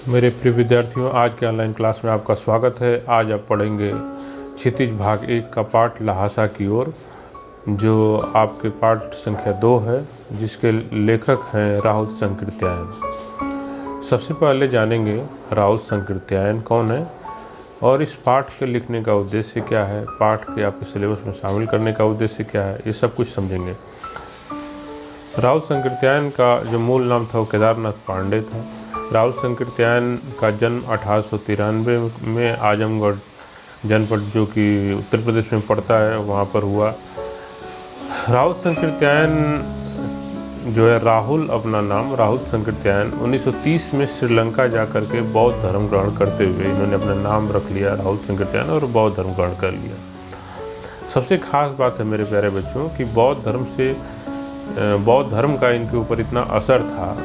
मेरे प्रिय विद्यार्थियों, आज के ऑनलाइन क्लास में आपका स्वागत है। आज आप पढ़ेंगे क्षितिज भाग 1 का पाठ लहासा की ओर, जो आपके पाठ संख्या 2 है, जिसके लेखक हैं राहुल संकृत्यायन। सबसे पहले जानेंगे राहुल संकृत्यायन कौन है और इस पाठ के लिखने का उद्देश्य क्या है, पाठ के आपके सिलेबस में शामिल करने का उद्देश्य क्या है, ये सब कुछ समझेंगे। राहुल संकृत्यायन का जो मूल नाम था वो केदारनाथ पांडे था। राहुल संकृत्यायन का जन्म 1893 में आजमगढ़ जनपद, जो कि उत्तर प्रदेश में पड़ता है, वहाँ पर हुआ। राहुल संकृत्यायन जो है, राहुल अपना नाम राहुल संकृत्यायन 1930 में श्रीलंका जाकर के बौद्ध धर्म ग्रहण करते हुए इन्होंने अपना नाम रख लिया राहुल संकृत्यायन और बौद्ध धर्म ग्रहण कर लिया। सबसे खास बात है मेरे प्यारे बच्चों कि बौद्ध धर्म का इनके ऊपर इतना असर था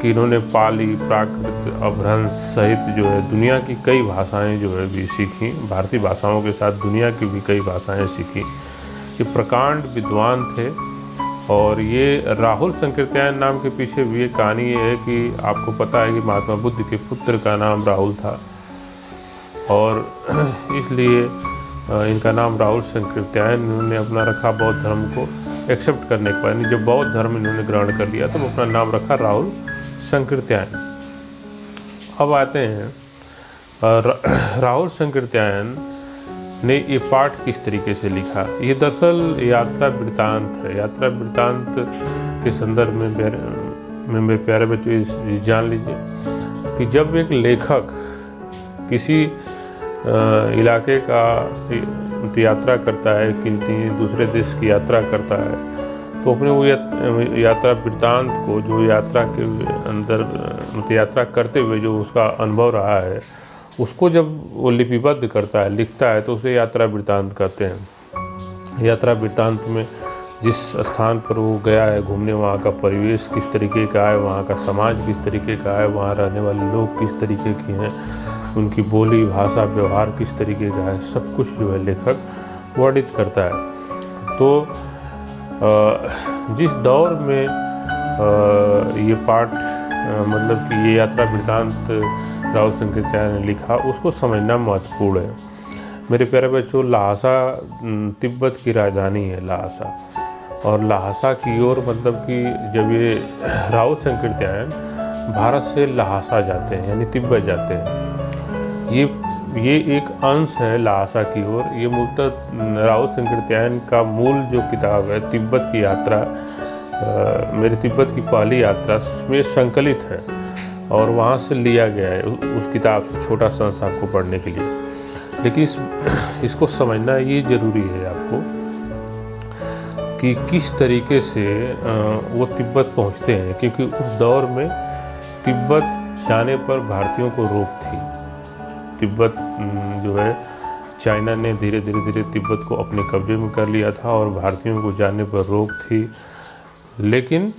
कि इन्होंने पाली, प्राकृत, अपभ्रंश सहित जो है दुनिया की कई भाषाएं जो है भी सीखी। भारतीय भाषाओं के साथ दुनिया की भी कई भाषाएं सीखी। ये प्रकांड विद्वान थे। और ये राहुल संकृत्यायन नाम के पीछे भी एक कहानी ये है कि आपको पता है कि महात्मा बुद्ध के पुत्र का नाम राहुल था और इसलिए इनका नाम राहुल संकृत्यायन इन्होंने अपना रखा। बौद्ध धर्म को एक्सेप्ट करने के बाद, जब बौद्ध धर्म इन्होंने ग्रहण कर लिया तो अपना नाम रखा राहुल संकृत्यायन। अब आते हैं राहुल संकृत्यायन ने ये पाठ किस तरीके से लिखा। ये दरअसल यात्रा वृत्तांत है। यात्रा वृत्तांत के संदर्भ में मेरे प्यारे बच्चों ये जान लीजिए कि जब एक लेखक किसी इलाके का यात्रा करता है, किसी दूसरे देश की यात्रा करता है, तो अपने वो यात्रा वृत्तांत को, जो यात्रा के अंदर यात्रा करते हुए जो उसका अनुभव रहा है, उसको जब वो लिपिबद्ध करता है, लिखता है, तो उसे यात्रा वृत्तांत कहते हैं। यात्रा वृत्तांत में जिस स्थान पर वो गया है घूमने, वहाँ का परिवेश किस तरीके का है, वहाँ का समाज किस तरीके का है, वहाँ रहने वाले लोग किस तरीके के हैं, उनकी बोली, भाषा, व्यवहार किस तरीके का है, सब कुछ जो है लेखक वर्णित करता है। तो जिस दौर में ये पाठ मतलब कि ये यात्रा वृत्तांत राहुल संकृत्यायन ने लिखा, उसको समझना महत्वपूर्ण है। मेरे प्यारे बच्चों, लहासा तिब्बत की राजधानी है लहासा, और लहासा की ओर मतलब कि जब ये राहुल संकृत्यायन भारत से लहासा जाते हैं, यानी तिब्बत जाते हैं, ये एक अंश है लहासा की ओर। ये मूलतः राहुल संकृत्यायन का मूल जो किताब है, तिब्बत की यात्रा, मेरे तिब्बत की पहली यात्रा में संकलित है और वहाँ से लिया गया है उस किताब से, छोटा सा अंश आपको पढ़ने के लिए। लेकिन इसको समझना ये ज़रूरी है आपको कि किस तरीके से वो तिब्बत पहुँचते हैं, क्योंकि उस दौर में तिब्बत जाने पर भारतीयों को रोक थी। तिब्बत जो है, चाइना ने धीरे धीरे तिब्बत को अपने कब्जे में कर लिया था और भारतीयों को जाने पर रोक थी। लेकिन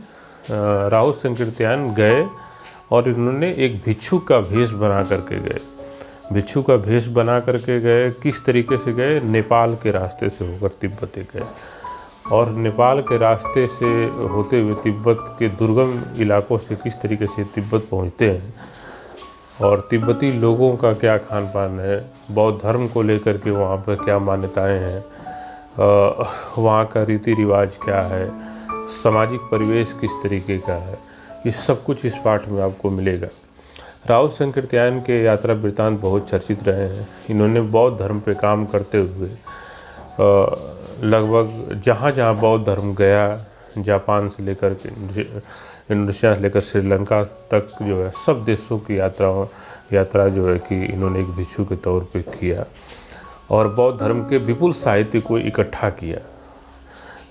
राहुल संकृत्यायन गए और इन्होंने एक भिक्षु का भेष बना करके गए। भिक्षु का भेष बना करके गए। किस तरीके से गए? नेपाल के रास्ते से होकर तिब्बत गए, और नेपाल के रास्ते से होते हुए तिब्बत के दुर्गम इलाकों से किस तरीके से तिब्बत पहुँचते हैं, और तिब्बती लोगों का क्या खान पान है, बौद्ध धर्म को लेकर के वहाँ पर क्या मान्यताएं हैं, वहाँ का रीति रिवाज क्या है, सामाजिक परिवेश किस तरीके का है, ये सब कुछ इस पाठ में आपको मिलेगा। राहुल संकृत्यायन के यात्रा वृत्तांत बहुत चर्चित रहे हैं। इन्होंने बौद्ध धर्म पे काम करते हुए लगभग जहाँ जहाँ बौद्ध धर्म गया, जापान से लेकर के इंडोनेशिया से लेकर श्रीलंका तक जो है, सब देशों की यात्रा जो है कि इन्होंने एक भिक्षु के तौर पे किया और बौद्ध धर्म के विपुल साहित्य को इकट्ठा किया।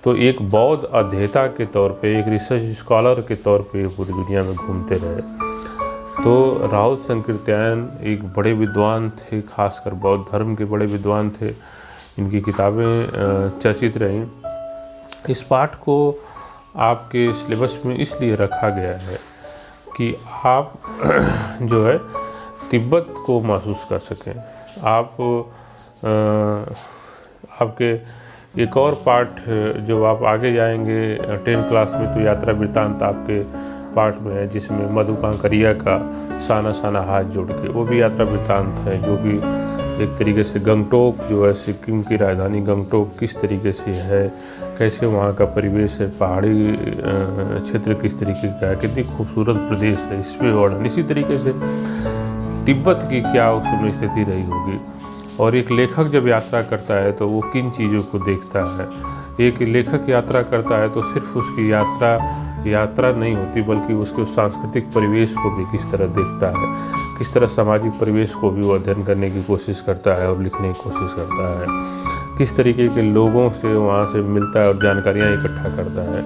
तो एक बौद्ध अध्येता के तौर पे, एक रिसर्च स्कॉलर के तौर पे पूरी दुनिया में घूमते रहे। तो राहुल संकृत्यायन एक बड़े विद्वान थे, खासकर बौद्ध धर्म के बड़े विद्वान थे। इनकी किताबें चर्चित रहीं। इस पाठ को आपके सिलेबस में इसलिए रखा गया है कि आप जो है तिब्बत को महसूस कर सकें। आपके एक और पाठ जब आप आगे जाएंगे 10 क्लास में, तो यात्रा वृत्तांत आपके पाठ में है जिसमें मधु कांकरिया का साना साना हाथ जोड़ के, वो भी यात्रा वृत्तांत है, जो कि एक तरीके से गंगटोक जो है सिक्किम की राजधानी गंगटोक किस तरीके से है, कैसे वहाँ का परिवेश है, पहाड़ी क्षेत्र किस तरीके का है, कितनी खूबसूरत प्रदेश है, इसमें वर्णन। इसी तरीके से तिब्बत की क्या उस समय स्थिति रही होगी, और एक लेखक जब यात्रा करता है तो वो किन चीज़ों को देखता है। एक लेखक यात्रा करता है तो सिर्फ उसकी यात्रा नहीं होती, बल्कि उसके सांस्कृतिक परिवेश को भी किस तरह देखता है, किस तरह सामाजिक परिवेश को भी वो अध्ययन करने की कोशिश करता है और लिखने की कोशिश करता है, किस तरीके के लोगों से वहाँ से मिलता है और जानकारियाँ इकट्ठा करता है।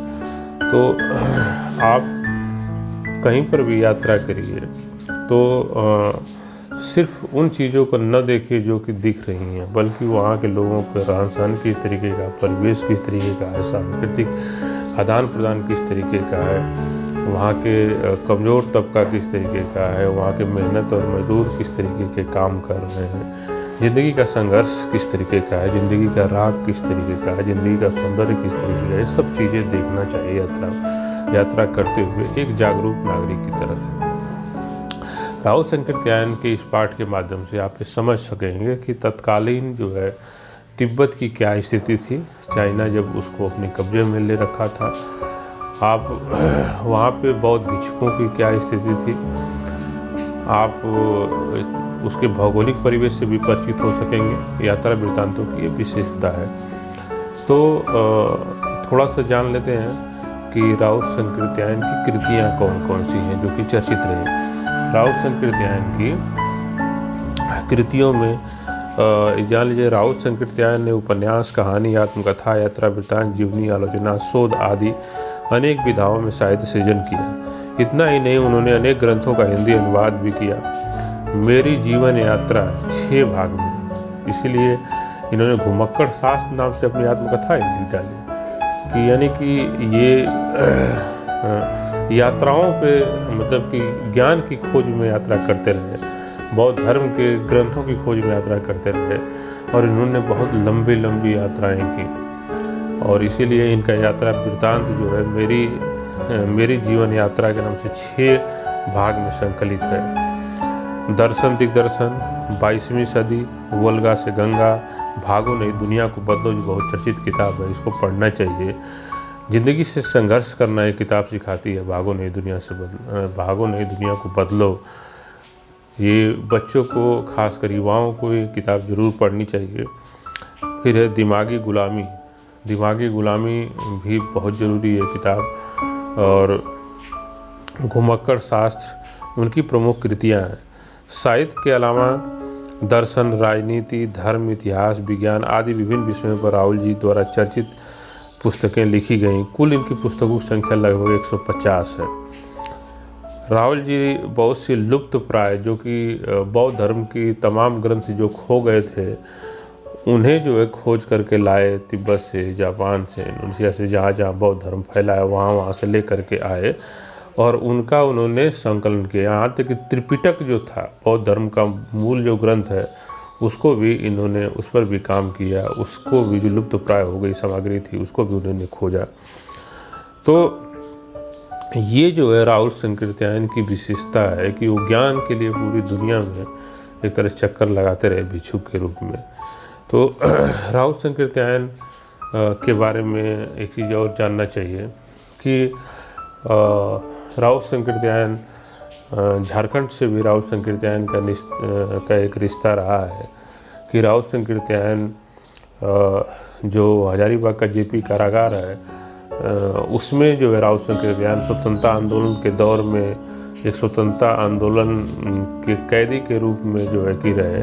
तो आप कहीं पर भी यात्रा करिए तो सिर्फ उन चीज़ों को न देखिए जो कि दिख रही हैं, बल्कि वहाँ के लोगों के रहन सहन किस तरीके का, परिवेश किस तरीके का है, सांस्कृतिक आदान प्रदान किस तरीके का है, वहाँ के कमज़ोर तबका किस तरीके का है, वहाँ के मेहनत और मजदूर किस तरीके के काम कर रहे हैं, ज़िंदगी का संघर्ष किस तरीके का है, ज़िंदगी का राग किस तरीके का है, ज़िंदगी का सौंदर्य किस तरीके का है। ये सब चीज़ें देखना चाहिए यात्रा करते हुए एक जागरूक नागरिक की तरह से। राहुल संकीर्त्यायन के इस पाठ के माध्यम से आप ये समझ सकेंगे कि तत्कालीन जो है तिब्बत की क्या स्थिति थी, चाइना जब उसको अपने कब्जे में ले रखा था। आप वहाँ पे बौद्ध भिक्षुकों की क्या स्थिति थी, आप उसके भौगोलिक परिवेश से भी परिचित हो सकेंगे। यात्रा वृत्तांतों की ये विशेषता है। तो थोड़ा सा जान लेते हैं कि राहुल संकीर्त्यायन की कृतियाँ कौन कौन सी हैं जो कि चर्चित रही। राहुल संकीर्त्यायन की कृतियों में जान लीजिए, राहुल संकीर्त्यायन ने उपन्यास, कहानी, आत्मकथा, यात्रा वृत्तांत, जीवनी आलोचना, शोध आदि अनेक विधाओं में साहित्य सृजन किया। इतना ही नहीं, उन्होंने अनेक ग्रंथों का हिंदी अनुवाद भी किया। मेरी जीवन यात्रा 6 भाग में, इसीलिए इन्होंने घुमक्कड़ शास्त्र नाम से अपनी आत्मकथा लिख डाली कि यानी कि ये यात्राओं पे मतलब कि ज्ञान की खोज में यात्रा करते रहे, बौद्ध धर्म के ग्रंथों की खोज में यात्रा करते रहे, और इन्होंने बहुत लंबी यात्राएं की, और इसीलिए इनका यात्रा वृत्तांत जो है मेरी जीवन यात्रा के नाम से 6 भाग में संकलित है। दर्शन दिग्दर्शन, 22वीं सदी, वोल्गा से गंगा, भागो नहीं दुनिया को बदलो, जो बहुत चर्चित किताब है, इसको पढ़ना चाहिए। ज़िंदगी से संघर्ष करना ये किताब सिखाती है, भागो नहीं दुनिया को बदलो। ये बच्चों को, खासकर युवाओं को ये किताब ज़रूर पढ़नी चाहिए। फिर है दिमागी गुलामी भी बहुत ज़रूरी है किताब, और घुमक्कड़ शास्त्र उनकी प्रमुख कृतियाँ हैं। साहित्य के अलावा दर्शन, राजनीति, धर्म, इतिहास, विज्ञान आदि विभिन्न विषयों पर राहुल जी द्वारा चर्चित पुस्तकें लिखी गईं। कुल इनकी पुस्तकों की संख्या लगभग 150 है। राहुल जी बहुत सी लुप्त प्राय, जो कि बौद्ध धर्म की तमाम ग्रंथ जो खो गए थे, उन्हें जो है खोज करके लाए, तिब्बत से, जापान से, इंडोनेशिया से, जहाँ जहाँ बौद्ध धर्म फैला है वहाँ से ले करके आए, और उनका उन्होंने संकलन किया। यहाँ तक कि त्रिपिटक जो था, बौद्ध धर्म का मूल जो ग्रंथ है, उसको भी इन्होंने, उस पर भी काम किया, उसको भी जो लुप्त प्राय हो गई सामग्री थी उसको भी उन्होंने खोजा। तो ये जो है राहुल संकीर्त्यायन की विशेषता है कि वो ज्ञान के लिए पूरी दुनिया में एक तरह चक्कर लगाते रहे भिक्षुक के रूप में। तो राहुल संकीर्त्यायन के बारे में एक चीज़ और जानना चाहिए कि राहुल संकीर्त्यायन, झारखंड से भी राहुल संकीर्त्यायन का एक रिश्ता रहा है कि राहुल संकीर्त्यायन जो हजारीबाग का जेपी कारागार है, उसमें जो है राहुल संकीर्त्यायन स्वतंत्रता आंदोलन के दौर में एक स्वतंत्रता आंदोलन के कैदी के रूप में जो है कि रहे,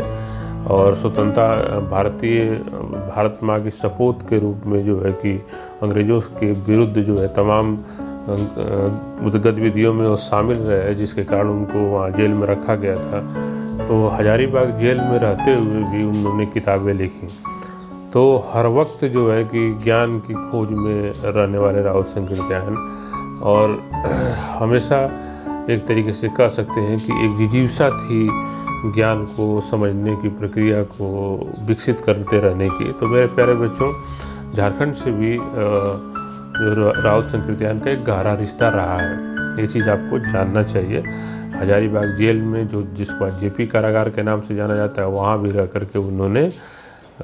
और स्वतंत्रता भारत माँ की सपूत के रूप में जो है कि अंग्रेज़ों के विरुद्ध जो है तमाम गतिविधियों में वो शामिल रहे, जिसके कारण उनको वहाँ जेल में रखा गया था। तो हजारीबाग जेल में रहते हुए भी उन्होंने किताबें लिखी। तो हर वक्त जो है कि ज्ञान की खोज में रहने वाले राहुल संकीर्त्यायन, और हमेशा एक तरीके से कह सकते हैं कि एक जिजीविषा थी ज्ञान को समझने की, प्रक्रिया को विकसित करते रहने की। तो मेरे प्यारे बच्चों, झारखंड से भी जो राहुल संकृत्यान का एक गहरा रिश्ता रहा है। ये चीज़ आपको जानना चाहिए। हजारीबाग जेल में जो जिसको जेपी कारागार के नाम से जाना जाता है, वहाँ भी रह करके उन्होंने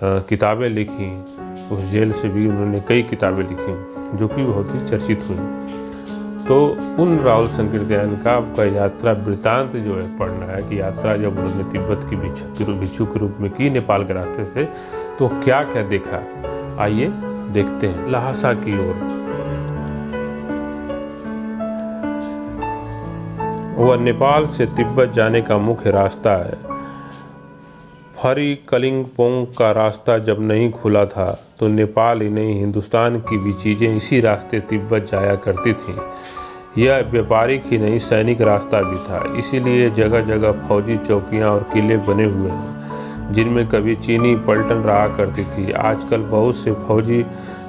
किताबें लिखी। उस जेल से भी उन्होंने कई किताबें लिखी जो कि बहुत ही चर्चित हुई। तो उन राहुल संकृत्यान का आपका यात्रा वृत्तांत जो है पढ़ना है कि यात्रा जब उन्होंने तिब्बत की भिक्षु के रूप में की नेपाल के रास्ते से, तो क्या क्या देखा, आइए देखते हैं। लहासा की ओर वह नेपाल से तिब्बत जाने का मुख्य रास्ता है। फरी कलिंगपोंग का रास्ता जब नहीं खुला था तो नेपाल ही नहीं, हिंदुस्तान की भी चीज़ें इसी रास्ते तिब्बत जाया करती थीं। यह व्यापारिक ही नहीं, सैनिक रास्ता भी था। इसीलिए जगह जगह फौजी चौकियां और किले बने हुए हैं जिनमें कभी चीनी पलटन रहा करती थी। आजकल बहुत से फौजी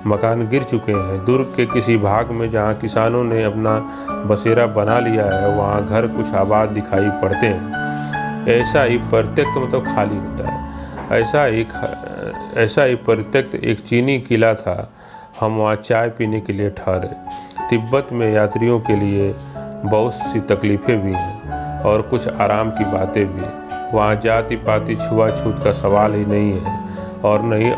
मकान गिर चुके हैं। दुर्ग के किसी भाग में जहां किसानों ने अपना बसेरा बना लिया है, वहां घर कुछ आबाद दिखाई पड़ते हैं। ऐसा ही परित्यक्त मतलब खाली होता है। ऐसा ही परित्यक्त एक चीनी किला था। हम वहाँ चाय पीने के लिए ठहरे। तिब्बत में यात्रियों के लिए बहुत सी तकलीफ़ें भी हैं और कुछ आराम की बातें भी। वहाँ जाति पाति छुआछूत का सवाल ही नहीं है और नहीं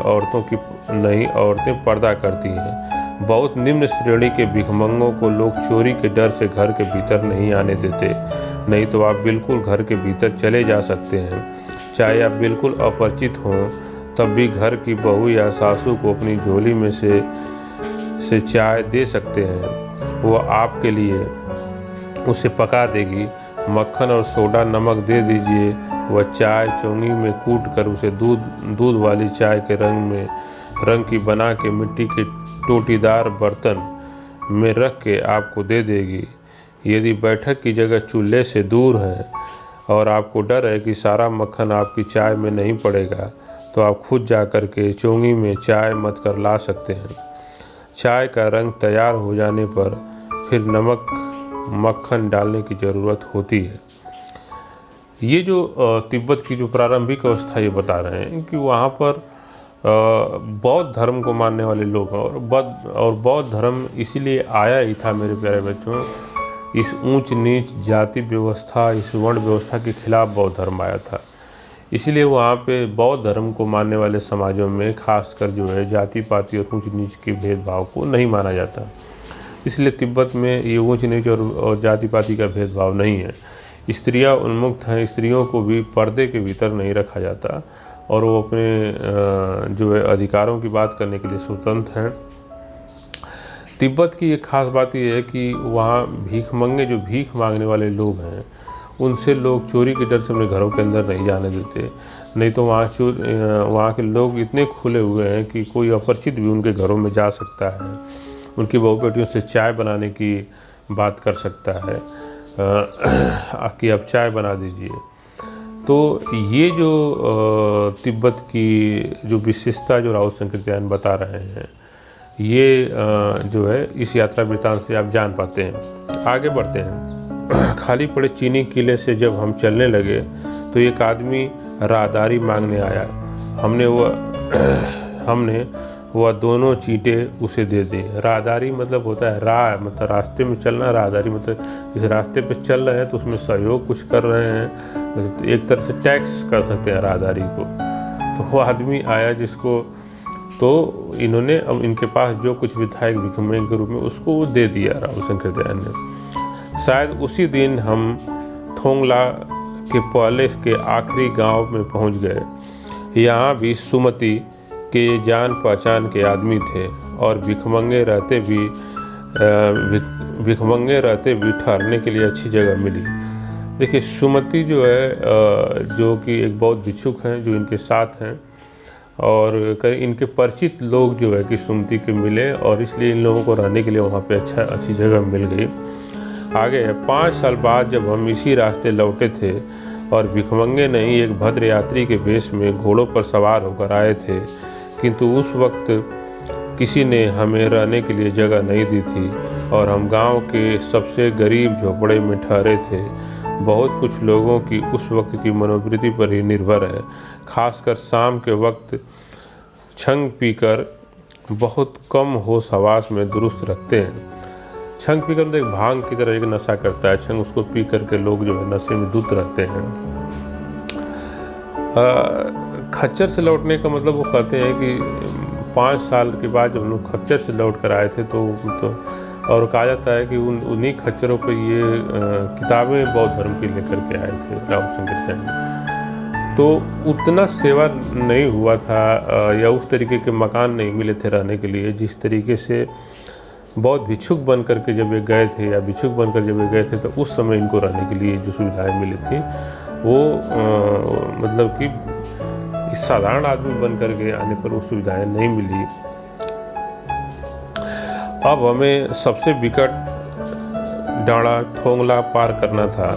औरतें पर्दा करती हैं। बहुत निम्न श्रेणी के भिखमंगों को लोग चोरी के डर से घर के भीतर नहीं आने देते, नहीं तो आप बिल्कुल घर के भीतर चले जा सकते हैं। चाहे आप बिल्कुल अपरिचित हों, तब भी घर की बहू या सासू को अपनी झोली में से चाय दे सकते हैं। वो आपके लिए उसे पका देगी। मक्खन और सोडा नमक दे दीजिए, वह चाय चोंगी में कूट कर उसे दूध वाली चाय के रंग की बना के मिट्टी के टोटीदार बर्तन में रख के आपको दे देगी। यदि बैठक की जगह चूल्हे से दूर है और आपको डर है कि सारा मक्खन आपकी चाय में नहीं पड़ेगा, तो आप खुद जा कर के चोंगी में चाय मत कर ला सकते हैं। चाय का रंग तैयार हो जाने पर फिर नमक मक्खन डालने की ज़रूरत होती है। ये जो तिब्बत की जो प्रारंभिक अवस्था ये बता रहे हैं कि वहाँ पर बौद्ध धर्म को मानने वाले लोग हैं और बौद्ध धर्म इसीलिए आया ही था मेरे प्यारे बच्चों। इस ऊंच नीच जाति व्यवस्था, इस वर्ण व्यवस्था के खिलाफ बौद्ध धर्म आया था। इसीलिए वहाँ पे बौद्ध धर्म को मानने वाले समाजों में खासकर जो है जाति पाति और ऊंच नीच के भेदभाव को नहीं माना जाता। इसलिए तिब्बत में ये ऊंच नीच और जाति पाति का भेदभाव नहीं है। स्त्रियां उन्मुक्त हैं, स्त्रियों को भी पर्दे के भीतर नहीं रखा जाता और वो अपने जो है अधिकारों की बात करने के लिए स्वतंत्र हैं। तिब्बत की एक खास बात ये है कि वहाँ जो भीख मांगने वाले लोग हैं, उनसे लोग चोरी के डर से अपने घरों के अंदर नहीं जाने देते। नहीं तो वहाँ के लोग इतने खुले हुए हैं कि कोई अपरिचित भी उनके घरों में जा सकता है, उनकी बहू बेटियों से चाय बनाने की बात कर सकता है कि आप चाय बना दीजिए। तो ये जो तिब्बत की जो विशेषता जो राहुल संकृत्यान बता रहे हैं, ये जो है इस यात्रा वृत्तांत से आप जान पाते हैं। आगे बढ़ते हैं। खाली पड़े चीनी किले से जब हम चलने लगे तो एक आदमी राहदारी मांगने आया। हमने वह दोनों चींटे उसे दे दी। राहदारी मतलब होता है राह, मतलब रास्ते में चलना। राहदारी मतलब इस रास्ते पे चल रहे हैं तो उसमें सहयोग कुछ कर रहे हैं, तो एक तरह से टैक्स कर सकते हैं राहदारी को। तो वो आदमी आया जिसको, तो इन्होंने अब इनके पास जो कुछ भी था एक भिखमंगे के रूप में, उसको वो दे दिया राहुल संकृत्यान ने। शायद उसी दिन हम थोंगला के पहले के आखिरी गांव में पहुंच गए। यहाँ भी सुमति के जान पहचान के आदमी थे और भिखमंगे रहते भी ठहरने के लिए अच्छी जगह मिली। देखिए, सुमति जो है जो कि एक बौद्ध भिक्षुक हैं जो इनके साथ हैं, और कई इनके परिचित लोग जो है कि सुमति के मिले और इसलिए इन लोगों को रहने के लिए वहाँ पे अच्छी जगह मिल गई। आगे 5 साल बाद जब हम इसी रास्ते लौटे थे और भिखमंगे नहीं एक भद्र यात्री के वेश में घोड़ों पर सवार होकर आए थे, किंतु उस वक्त किसी ने हमें रहने के लिए जगह नहीं दी थी और हम गांव के सबसे गरीब झोपड़े में ठहरे थे। बहुत कुछ लोगों की उस वक्त की मनोवृत्ति पर ही निर्भर है। खासकर शाम के वक्त छंग पीकर बहुत कम होश हवास में दुरुस्त रखते हैं। छंग पीकर मतलब एक भांग की तरह एक नशा करता है। छंग उसको पी करके लोग जो है नशे में धुत रहते हैं। खच्चर से लौटने का मतलब वो कहते हैं कि 5 साल के बाद जब हम लोग खच्चर से लौट कर आए थे तो और कहा जाता है कि उन्हीं खच्चरों पर ये किताबें बौद्ध धर्म की लेकर के आए थे राहुल शंकर त्यान। तो उतना सेवा नहीं हुआ था या उस तरीके के मकान नहीं मिले थे रहने के लिए जिस तरीके से बौद्ध भिक्षुक बन करके जब ये गए थे या भिक्षुक बनकर जब ये गए थे तो उस समय इनको रहने के लिए जो सुविधाएं मिली थी वो मतलब कि साधारण आदमी बन करके आने पर वो सुविधाएं नहीं मिली। अब हमें सबसे विकट डाँड़ा थोंगला पार करना था।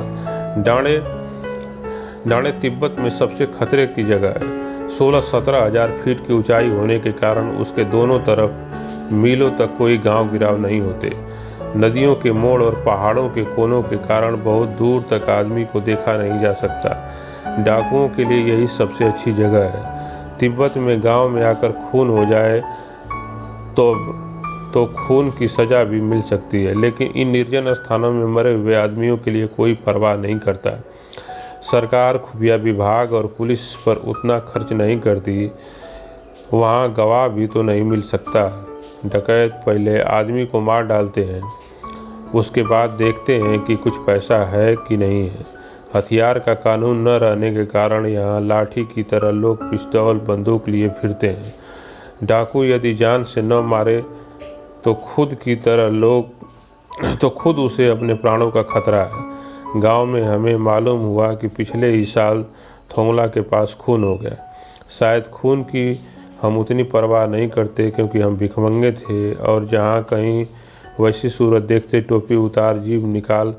डाँड़े तिब्बत में सबसे खतरे की जगह है। 16-17 हज़ार फीट की ऊंचाई होने के कारण उसके दोनों तरफ मीलों तक कोई गांव गिराव नहीं होते। नदियों के मोड़ और पहाड़ों के कोनों के कारण बहुत दूर तक आदमी को देखा नहीं जा सकता। डाकुओं के लिए यही सबसे अच्छी जगह है। तिब्बत में गांव में आकर खून हो जाए तो खून की सज़ा भी मिल सकती है, लेकिन इन निर्जन स्थानों में मरे हुए आदमियों के लिए कोई परवाह नहीं करता। सरकार, खुफिया विभाग और पुलिस पर उतना खर्च नहीं करती। वहाँ गवाह भी तो नहीं मिल सकता। डकैत पहले आदमी को मार डालते हैं, उसके बाद देखते हैं कि कुछ पैसा है कि नहीं है। हथियार का कानून न रहने के कारण यहाँ लाठी की तरह लोग पिस्तौल बंदूक लिए फिरते हैं। डाकू यदि जान से न मारे तो खुद उसे अपने प्राणों का खतरा है। गांव में हमें मालूम हुआ कि पिछले ही साल थोंगला के पास खून हो गया। शायद खून की हम उतनी परवाह नहीं करते क्योंकि हम भिखमंगे थे और जहाँ कहीं वैसी सूरत देखते टोपी उतार जीभ निकाल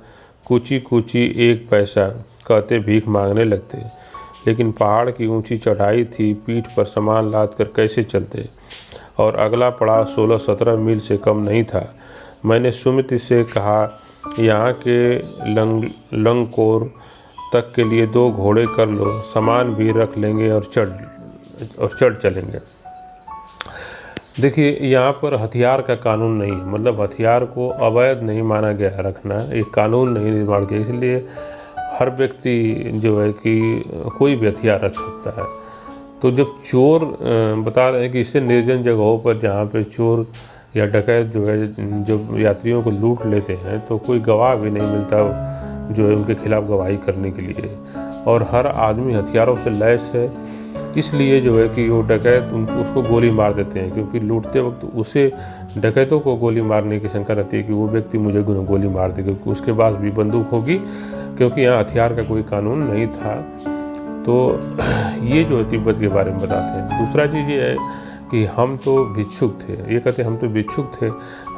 कुची कुची 1 पैसा कहते भीख मांगने लगते। लेकिन पहाड़ की ऊंची चढ़ाई थी, पीठ पर सामान लाद कर कैसे चलते। और अगला पड़ाव 16-17 मील से कम नहीं था। मैंने सुमित से कहा, यहाँ के लंगकोर तक के लिए 2 घोड़े कर लो, सामान भी रख लेंगे और चढ़ चलेंगे। देखिए, यहाँ पर हथियार का कानून नहीं है, मतलब हथियार को अवैध नहीं माना गया रखना, एक कानून नहीं निर्माण किया, इसलिए हर व्यक्ति जो है कि कोई भी हथियार रख सकता है। तो जब चोर बता रहे हैं कि इससे निर्जन जगहों पर जहाँ पे चोर या डकैत जो है जो यात्रियों को लूट लेते हैं तो कोई गवाह भी नहीं मिलता जो है उनके खिलाफ गवाही करने के लिए, और हर आदमी हथियारों से लैस है। इसलिए जो है कि वो डकैत उसको गोली मार देते हैं, क्योंकि लूटते वक्त उसे डकैतों को गोली मारने की शंका रहती है कि वो व्यक्ति मुझे गोली मार दे, क्योंकि उसके पास भी बंदूक होगी, क्योंकि यहाँ हथियार का कोई कानून नहीं था। तो ये जो तिब्बत के बारे में बताते हैं। दूसरा चीज़ ये है कि हम तो भिक्षुक थे, ये कहते हैं हम तो भिक्षुक थे,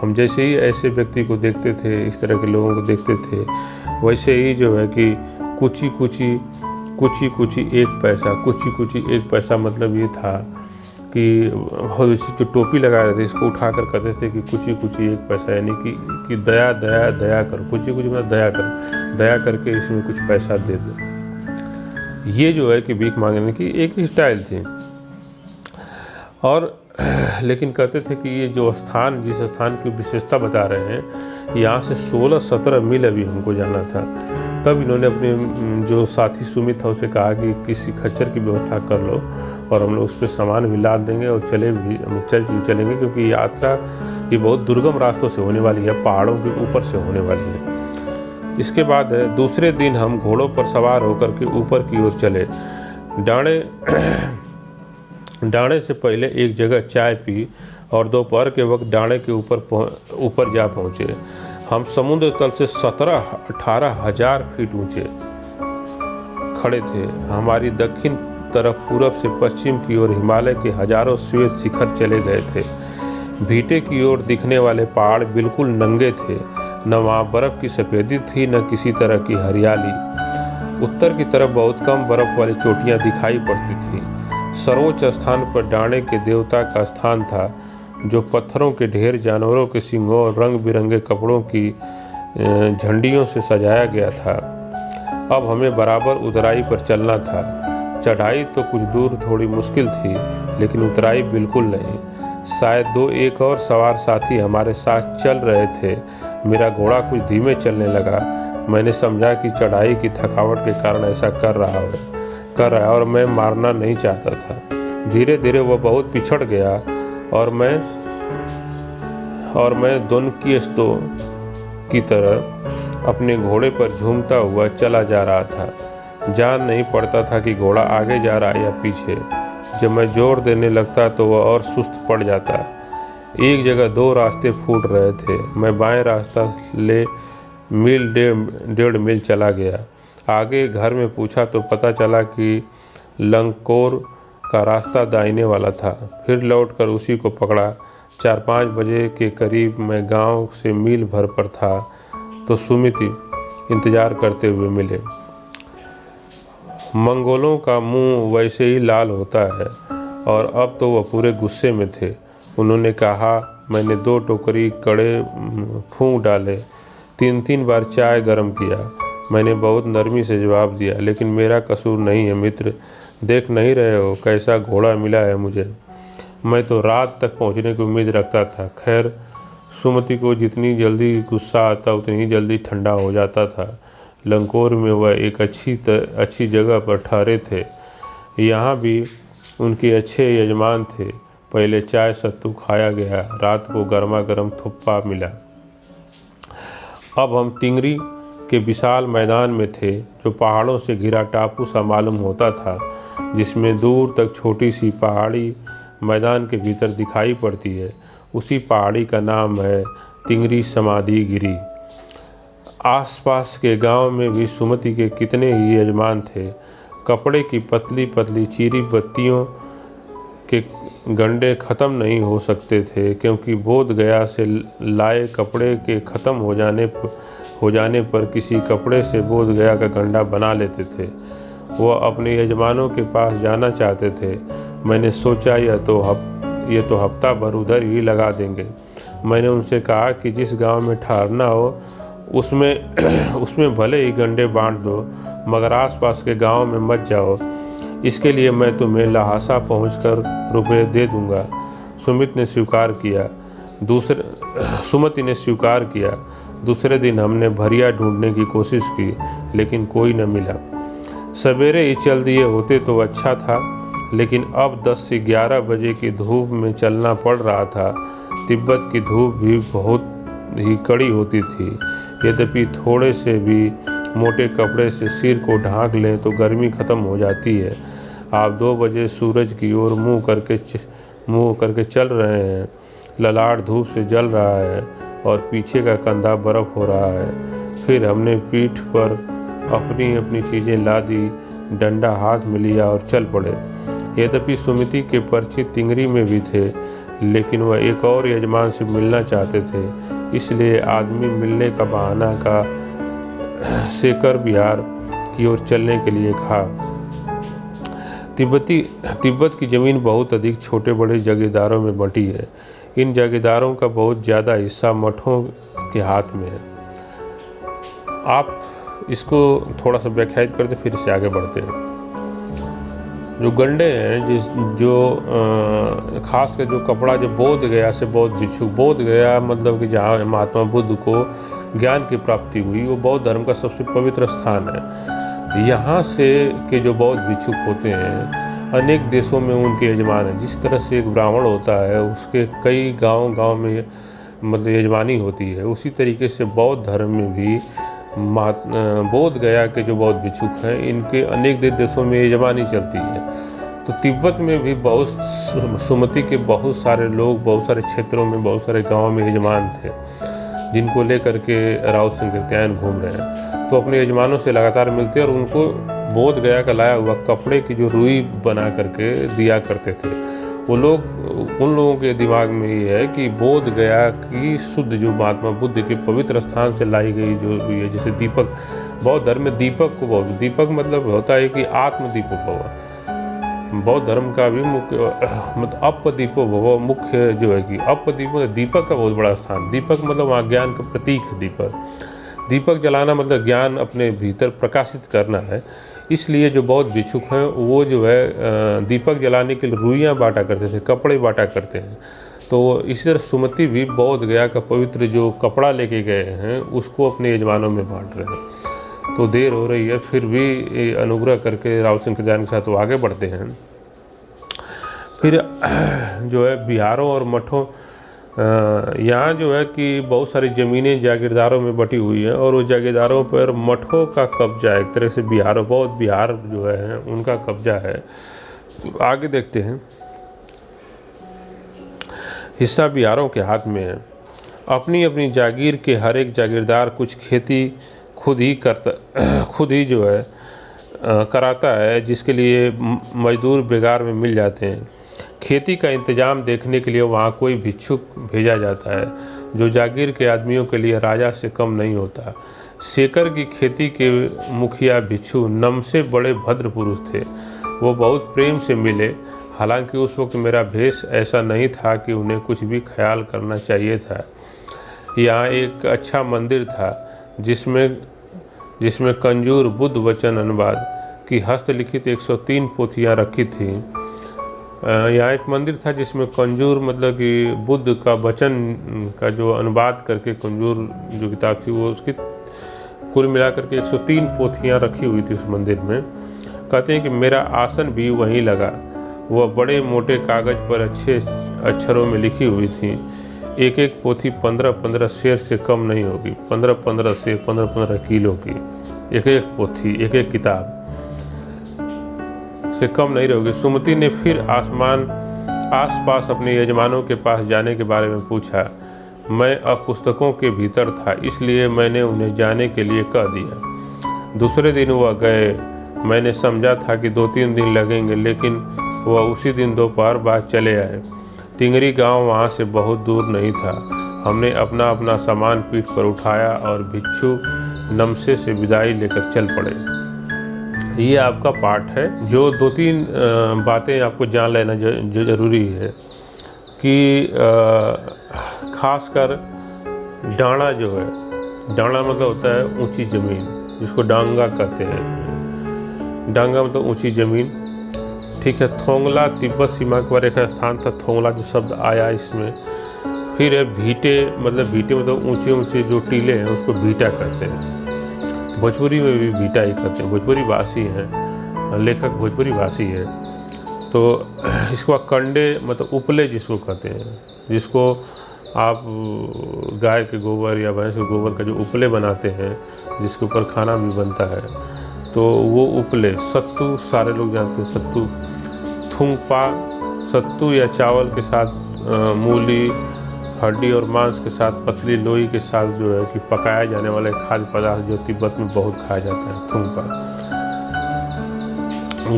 हम जैसे ही ऐसे व्यक्ति को देखते थे, इस तरह के लोगों को देखते थे, वैसे ही जो है कि कुची कुची 1 पैसा, कुची कुची 1 पैसा मतलब ये था कि जो टोपी लगा रहे थे इसको उठाकर कहते थे कि कुची 1 पैसा, यानी कि दया कर, कुची मतलब दया करके इसमें कुछ पैसा दे दो। ये जो है कि भीख मांगने की एक स्टाइल थी। और लेकिन कहते थे कि ये जो स्थान, जिस स्थान की विशेषता बता रहे हैं, यहाँ से 16-17 मील अभी हमको जाना था। तब इन्होंने अपने जो साथी सुमित था उसे कहा कि किसी खच्चर की व्यवस्था कर लो और हम लोग उस पर सामान भी लाद देंगे और चलेंगे, क्योंकि यात्रा ये बहुत दुर्गम रास्तों से होने वाली है, पहाड़ों के ऊपर से होने वाली है। इसके बाद दूसरे दिन हम घोड़ों पर सवार होकर के ऊपर की ओर चले। डाँड़े से पहले एक जगह चाय पी और दोपहर के वक्त डाँड़े के ऊपर जा पहुँचे। हम समुद्र तल से 17-18 हज़ार फीट ऊंचे खड़े थे। हमारी दक्षिण तरफ पूरब से पश्चिम की ओर हिमालय के हजारों श्वेत शिखर चले गए थे। भीटे की ओर दिखने वाले पहाड़ बिल्कुल नंगे थे, न वहाँ बर्फ़ की सफ़ेदी थी न किसी तरह की हरियाली। उत्तर की तरफ बहुत कम बर्फ़ वाली चोटियाँ दिखाई पड़ती थीं। सर्वोच्च स्थान पर डाँड़े के देवता का स्थान था, जो पत्थरों के ढेर, जानवरों के सींगों और रंग बिरंगे कपड़ों की झंडियों से सजाया गया था। अब हमें बराबर उतराई पर चलना था। चढ़ाई तो कुछ दूर थोड़ी मुश्किल थी, लेकिन उतराई बिल्कुल नहीं। शायद 2-1 और सवार साथी हमारे साथ चल रहे थे। मेरा घोड़ा कुछ धीमे चलने लगा। मैंने समझा कि चढ़ाई की थकावट के कारण ऐसा कर रहा है और मैं मारना नहीं चाहता था। धीरे धीरे वह बहुत पिछड़ गया और मैं दोनकियों की तरह अपने घोड़े पर झूमता हुआ चला जा रहा था। जान नहीं पड़ता था कि घोड़ा आगे जा रहा है या पीछे। जब मैं जोर देने लगता तो वह और सुस्त पड़ जाता। एक जगह 2 रास्ते फूट रहे थे। मैं बाएं रास्ता ले मील 1.5 चला गया। आगे घर में पूछा तो पता चला कि लंकोर का रास्ता दाहिने वाला था। फिर लौटकर उसी को पकड़ा। 4-5 बजे के करीब मैं गांव से मील भर पर था तो सुमिति इंतज़ार करते हुए मिले। मंगोलों का मुंह वैसे ही लाल होता है और अब तो वह पूरे गुस्से में थे। उन्होंने कहा, मैंने 2 टोकरी कड़े फूंक डाले, 3-3 बार चाय गर्म किया। मैंने बहुत नरमी से जवाब दिया, लेकिन मेरा कसूर नहीं है मित्र। देख नहीं रहे हो कैसा घोड़ा मिला है मुझे। मैं तो रात तक पहुंचने की उम्मीद रखता था। खैर, सुमति को जितनी जल्दी गुस्सा आता उतनी ही जल्दी ठंडा हो जाता था। लंकोर में वह एक अच्छी जगह पर ठहरे थे। यहाँ भी उनके अच्छे यजमान थे। पहले चाय सत्तू खाया गया। रात को गर्मा गर्म थुप्पा मिला। अब हम तिंगरी के विशाल मैदान में थे, जो पहाड़ों से घिरा टापू सा मालूम होता था, जिसमें दूर तक छोटी सी पहाड़ी मैदान के भीतर दिखाई पड़ती है। उसी पहाड़ी का नाम है तिंगरी समाधि गिरी। आसपास के गांव में भी सुमति के कितने ही यजमान थे। कपड़े की पतली पतली चीरी बत्तियों के गंडे ख़त्म नहीं हो सकते थे, क्योंकि बोध गया से लाए कपड़े के ख़त्म हो जाने पर किसी कपड़े से बोध गया का गंडा बना लेते थे। वह अपने यजमानों के पास जाना चाहते थे। मैंने सोचा ये तो हफ्ता भर उधर ही लगा देंगे। मैंने उनसे कहा कि जिस गांव में ठहरना हो उसमें भले ही गंडे बांट दो, मगर आसपास के गांव में मत जाओ। इसके लिए मैं तुम्हें लहासा पहुंचकर रुपए दे दूंगा। सुमति ने स्वीकार किया। दूसरे दिन हमने भरिया ढूंढने की कोशिश की, लेकिन कोई न मिला। सवेरे ही चल दिए होते तो अच्छा था, लेकिन अब 10 से 11 बजे की धूप में चलना पड़ रहा था। तिब्बत की धूप भी बहुत ही कड़ी होती थी। यद्यपि थोड़े से भी मोटे कपड़े से सिर को ढांक लें तो गर्मी ख़त्म हो जाती है। आप 2 बजे सूरज की ओर मुँह करके चल रहे हैं। ललाट धूप से जल रहा है और पीछे का कंधा बर्फ़ हो रहा है। फिर हमने पीठ पर अपनी चीज़ें ला दी, डंडा हाथ में लिया और चल पड़े। यद्यपि सुमति के परिचित तिंगरी में भी थे, लेकिन वह एक और यजमान से मिलना चाहते थे। इसलिए आदमी मिलने का बहाना का शेखर बिहार की ओर चलने के लिए कहा। तिब्बत की ज़मीन बहुत अधिक छोटे बड़े जागीरदारों में बंटी है। इन जागीरदारों का बहुत ज़्यादा हिस्सा मठों के हाथ में है। आप इसको थोड़ा सा व्याख्यायित करते फिर से आगे बढ़ते हैं। जो गंडे हैं, खास कर जो कपड़ा जो बोध गया से बौद्ध भिक्षु, बोध गया मतलब कि जहाँ महात्मा बुद्ध को ज्ञान की प्राप्ति हुई, वो बौद्ध धर्म का सबसे पवित्र स्थान है। यहाँ से के जो बौद्ध भिक्षुक होते हैं, अनेक देशों में उनके यजमान हैं। जिस तरह से एक ब्राह्मण होता है, उसके कई गांव में मतलब यजमानी होती है, उसी तरीके से बौद्ध धर्म में भी बोध गया के जो बौद्ध भिक्षुक हैं, इनके अनेक देशों में यजमानी चलती है। तो तिब्बत में भी सुमति के बहुत सारे लोग बहुत सारे क्षेत्रों में बहुत सारे गाँव में यजमान थे, जिनको लेकर के राउत संकीर्तन घूम रहे हैं। तो अपने यजमानों से लगातार मिलते और उनको बोध गया का लाया हुआ कपड़े की जो रुई बना करके दिया करते थे। उन लोगों के दिमाग में ये है कि बोध गया की शुद्ध जो महात्मा बुद्ध के पवित्र स्थान से लाई गई जो है, जैसे दीपक, बौद्ध धर्म में दीपक मतलब होता है कि आत्मदीपक भव। बौद्ध धर्म का भी मुख्य मतलब अपदीपो भव, मुख्य जो है कि अपदीपो, दीपक का बहुत बड़ा स्थान। दीपक मतलब वहाँ ज्ञान का प्रतीक है। दीपक जलाना मतलब ज्ञान अपने भीतर प्रकाशित करना है। इसलिए जो बौद्ध भिक्षुक हैं वो जो है दीपक जलाने के लिए रुइयाँ बांटा करते थे, कपड़े बांटा करते हैं। तो इसी तरह सुमति भी बौद्ध गया का पवित्र जो कपड़ा लेके गए हैं उसको अपने यजमानों में बांट रहे हैं। तो देर हो रही है, फिर भी अनुग्रह करके राहुल शंकराचार्य के साथ वो आगे बढ़ते हैं। फिर जो है बिहारों और मठों, यहाँ जो है कि बहुत सारी ज़मीनें जागीरदारों में बटी हुई हैं और वो जागीरदारों पर मठों का कब्जा है, एक तरह से बिहारों, बहुत बिहार जो है उनका कब्जा है। आगे देखते हैं, हिस्सा बिहारों के हाथ में है। अपनी अपनी जागीर के हर एक जागीरदार कुछ खेती खुद ही जो है कराता है, जिसके लिए मजदूर बेगार में मिल जाते हैं। खेती का इंतजाम देखने के लिए वहाँ कोई भिक्षुक भेजा जाता है, जो जागीर के आदमियों के लिए राजा से कम नहीं होता। शेकर की खेती के मुखिया भिक्षु नमसे बड़े भद्र पुरुष थे। वो बहुत प्रेम से मिले, हालांकि उस वक्त मेरा भेष ऐसा नहीं था कि उन्हें कुछ भी ख्याल करना चाहिए था। यहाँ एक अच्छा मंदिर था जिसमें कंजूर बुद्ध वचन अनुवाद की हस्तलिखित 103 पोथियाँ रखी थीं। यहाँ एक मंदिर था जिसमें कंजूर मतलब कि बुद्ध का वचन का जो अनुवाद करके कंजूर जो किताब थी वो उसकी कुल मिलाकर के 103 पोथियाँ रखी हुई थी उस मंदिर में। कहते हैं कि मेरा आसन भी वहीं लगा। वह बड़े मोटे कागज़ पर अच्छे अक्षरों में लिखी हुई थी। एक एक पोथी 15-15 शेर से कम नहीं होगी, 15-15 से 15-15 किलो की एक एक पोथी, एक एक किताब से कम नहीं रहेगी। सुमति ने फिर आसपास अपने यजमानों के पास जाने के बारे में पूछा। मैं अब पुस्तकों के भीतर था, इसलिए मैंने उन्हें जाने के लिए कह दिया। दूसरे दिन वह गए। मैंने समझा था कि 2-3 दिन लगेंगे, लेकिन वह उसी दिन दोपहर बाद चले आए। तिंगरी गांव वहां से बहुत दूर नहीं था। हमने अपना अपना सामान पीठ पर उठाया और भिक्षु नमसे से विदाई लेकर चल पड़े। ये आपका पाठ है। जो 2-3 बातें आपको जान लेना जो ज़रूरी है कि खासकर डांडा जो है, डांडा मतलब होता है ऊंची ज़मीन, जिसको डांगा कहते हैं। डांगा मतलब ऊंची ज़मीन, ठीक है। थोंगला तिब्बत सीमा पर एक स्थान था, थोंगला जो शब्द आया इसमें। फिर है भीटे, मतलब ऊंचे ऊंचे जो टीले हैं उसको भीटा कहते हैं। भोजपुरी में भी भीटा ही कहते हैं, भोजपुरी भाषी हैं, लेखक भोजपुरी भाषी है। तो इसको कंडे मतलब उपले जिसको कहते हैं, जिसको आप गाय के गोबर या भैंस के गोबर का जो उपले बनाते हैं, जिसके ऊपर खाना भी बनता है, तो वो उपले। सत्तू सारे लोग जानते हैं, सत्तू। थुंगपा सत्तू या चावल के साथ मूली, हड्डी और मांस के साथ पतली लोई के साथ जो है कि पकाया जाने वाला खाद्य पदार्थ जो तिब्बत में बहुत खाया जाता है, थुंगपा।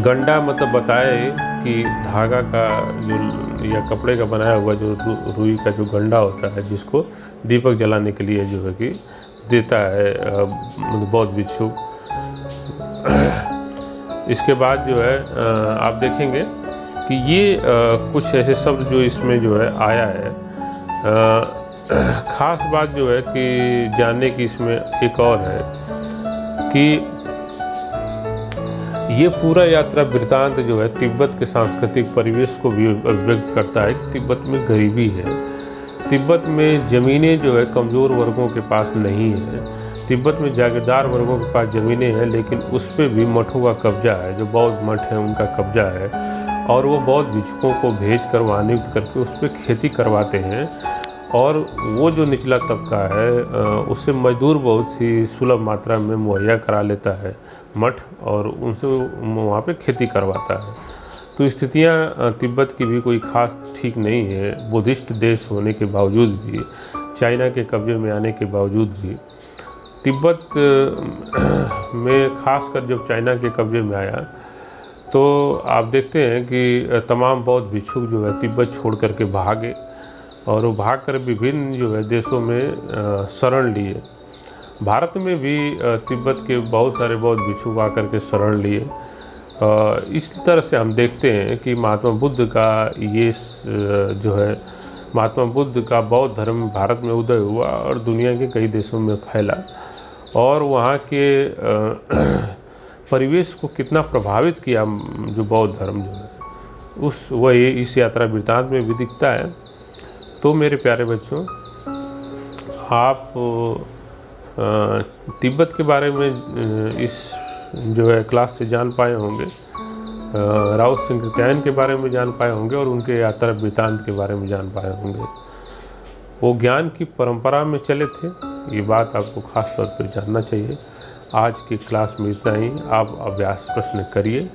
गंडा मतलब बताए कि धागा का जो या कपड़े का बनाया हुआ जो रुई का जो गंडा होता है, जिसको दीपक जलाने के लिए जो है कि देता है बौद्ध भिक्षु। इसके बाद जो है आप देखेंगे कि ये कुछ ऐसे शब्द जो इसमें जो है आया है। ख़ास बात जो है कि जानने की इसमें एक और है कि ये पूरा यात्रा वृत्तांत जो है तिब्बत के सांस्कृतिक परिवेश को भी व्यक्त करता है कि तिब्बत में गरीबी है। तिब्बत में ज़मीनें जो है कमज़ोर वर्गों के पास नहीं है। तिब्बत में जागीरदार वर्गों के पास ज़मीनें हैं, लेकिन उस पर भी मठों का कब्जा है। जो बौद्ध मठ हैं उनका कब्जा है, और वो बौद्ध भिक्षुकों को भेज कर वहाँ नियुक्त करके उस पर खेती करवाते हैं। और वो जो निचला तबका है उससे मजदूर बहुत ही सुलभ मात्रा में मुहैया करा लेता है मठ, और उनसे वहाँ पे खेती करवाता है। तो स्थितियाँ तिब्बत की भी कोई खास ठीक नहीं है। बुद्धिस्ट देश होने के बावजूद भी, चाइना के कब्जे में आने के बावजूद भी, तिब्बत में खासकर जब चाइना के कब्जे में आया तो आप देखते हैं कि तमाम बौद्ध भिक्षुक जो है तिब्बत छोड़ करके भागे, और वो भाग कर विभिन्न जो है देशों में शरण लिए। भारत में भी तिब्बत के बहुत सारे बौद्ध भिक्षुक आकर के शरण लिए। इस तरह से हम देखते हैं कि महात्मा बुद्ध का ये जो है महात्मा बुद्ध का बौद्ध धर्म भारत में उदय हुआ और दुनिया के कई देशों में फैला, और वहाँ के परिवेश को कितना प्रभावित किया जो बौद्ध धर्म जो है, वही इस यात्रा वृत्तांत में भी दिखता है। तो मेरे प्यारे बच्चों, आप तिब्बत के बारे में इस जो है क्लास से जान पाए होंगे, राउत संकृत्यायन के बारे में जान पाए होंगे और उनके यात्रा वृत्तांत के बारे में जान पाए होंगे। वो ज्ञान की परंपरा में चले थे, ये बात आपको खास तौर पर जानना चाहिए। आज की क्लास में इतना ही। आप अभ्यास प्रश्न करिए।